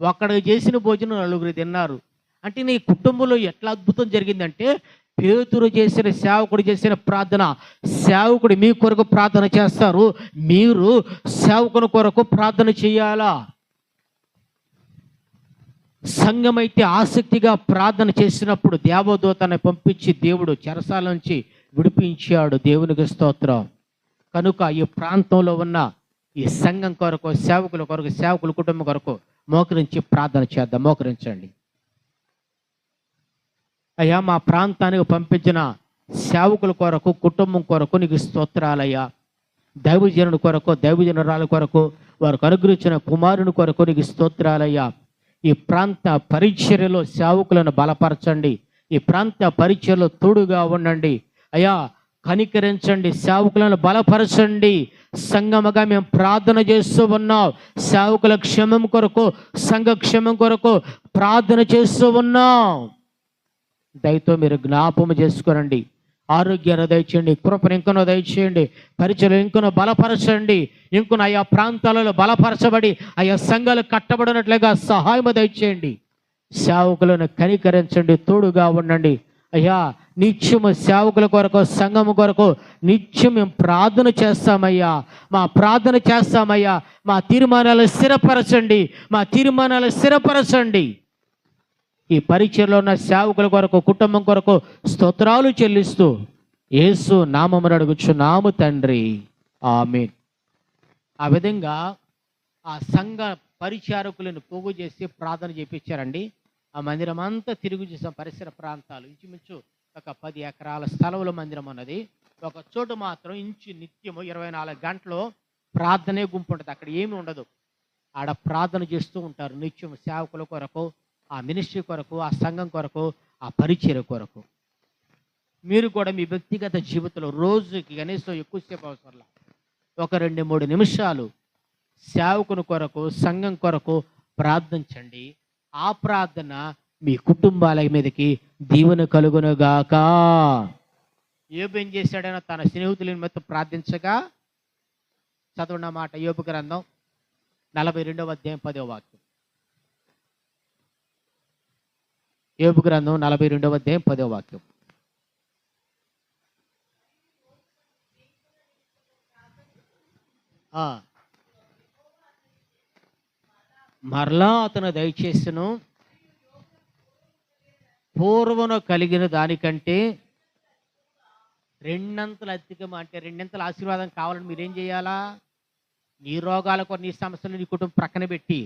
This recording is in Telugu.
ఒక్కడికి చేసిన భోజనం నలుగురు తిన్నారు. అంటే నీ కుటుంబంలో ఎట్లా అద్భుతం జరిగిందంటే, పేతురు చేసిన సేవకుడు చేసిన ప్రార్థన, సేవకుడు మీ కొరకు ప్రార్థన చేస్తారు, మీరు సేవకుని కొరకు ప్రార్థన చేయాలా. సంఘమైతే ఆసక్తిగా ప్రార్థన చేసినప్పుడు దేవదూతని పంపించి దేవుడు చెరసాల నుంచి విడిపించాడు. దేవునికి స్తోత్రం. కనుక ఈ ప్రాంతంలో ఉన్న ఈ సంఘం కొరకు, సేవకుల కొరకు, సేవకుల కుటుంబం కొరకు మోకరించి ప్రార్థన చేద్దాం. మోకరించండి. అయ్యా, మా ప్రాంతానికి పంపించిన సేవకుల కొరకు, కుటుంబం కొరకు నీకు స్తోత్రాలయ్యా. దైవజనుడి కొరకు, దైవజనురాల కొరకు, వారికి అనుగ్రహించిన కుమారుని కొరకు నీకు స్తోత్రాలయ్యా. ఈ ప్రాంత పరిచర్యలో సేవకులను బలపరచండి. ఈ ప్రాంత పరిచర్యలో తోడుగా ఉండండి అయ్యా. కనికరించండి, సేవకులను బలపరచండి. సంఘముగా మేము ప్రార్థన చేస్తూ ఉన్నాం. సేవకుల క్షేమం కొరకు, సంఘ క్షేమం కొరకు ప్రార్థన చేస్తూ ఉన్నాం. దయతో మీరు జ్ఞాపకం చేసుకోనండి. ఆరోగ్యాన్ని దయచేయండి, కృపను ఇంకొన దయచేయండి, పరిచయం ఇంకొన బలపరచండి. ఇంకొన ఆయా ప్రాంతాలలో బలపరచబడి ఆయా సంఘాలు కట్టబడినట్లుగా సహాయం దయచేయండి. సేవకులను కనికరించండి, తోడుగా ఉండండి అయ్యా. నిత్యము సేవకుల కొరకు, సంఘము కొరకు నిత్యం మేము ప్రార్థన చేస్తామయ్యా. మా ప్రార్థన చేస్తామయ్యా. మా తీర్మానాలు స్థిరపరచండి, మా తీర్మానాలు స్థిరపరచండి. ఈ పరిచయలో ఉన్న సేవకుల కొరకు, కుటుంబం కొరకు స్తోత్రాలు చెల్లిస్తూ యేసు నామమున అడుగుచున్నాము తండ్రి, ఆమేన్. ఆ విధంగా ఆ సంఘ పరిచారకులను పోగు చేసి ప్రార్థన చేపించారండి. ఆ మందిరం అంతా తిరిగి చూసాం. పరిసర ప్రాంతాలు ఇంచుమించు ఒక 10 ఎకరాల స్థలంలో మందిరం ఉన్నది. ఒక చోటు మాత్రం నిత్యము 24 గంటలు ప్రార్థనే గుంపు ఉంటుంది. అక్కడ ఏమి ఉండదు. ఆడ ప్రార్థన చేస్తూ ఉంటారు నిత్యం సేవకుల కొరకు, ఆ మినిస్ట్రీ కొరకు, ఆ సంఘం కొరకు, ఆ పరిచర్య కొరకు. మీరు కూడా మీ వ్యక్తిగత జీవితంలో రోజుకి కనీసం ఎక్కువసేపు అవసరంలా ఒక 2-3 నిమిషాలు సేవకుని కొరకు, సంఘం కొరకు ప్రార్థించండి. ఆ ప్రార్థన మీ కుటుంబాల మీదకి దీవెన కలుగునుగాక. యోబు ఏం చేశాడైనా తన స్నేహితుల నిమిత్తం ప్రార్థించగా, చదవండి మాట. యోబు గ్రంథం 42వ అధ్యాయం 10వ వాక్యం. యోబు గ్రంథం 42వ అధ్యాయం 10వ వాక్యం. మరలా అతను దయచేసెను, పూర్వను కలిగిన దానికంటే రెండంతలు అధికం. అంటే రెండింతల ఆశీర్వాదం కావాలని మీరేం చేయాలా? నీ రోగాలకు, నీ సమస్యలు నీ కుటుంబం ప్రక్కన పెట్టి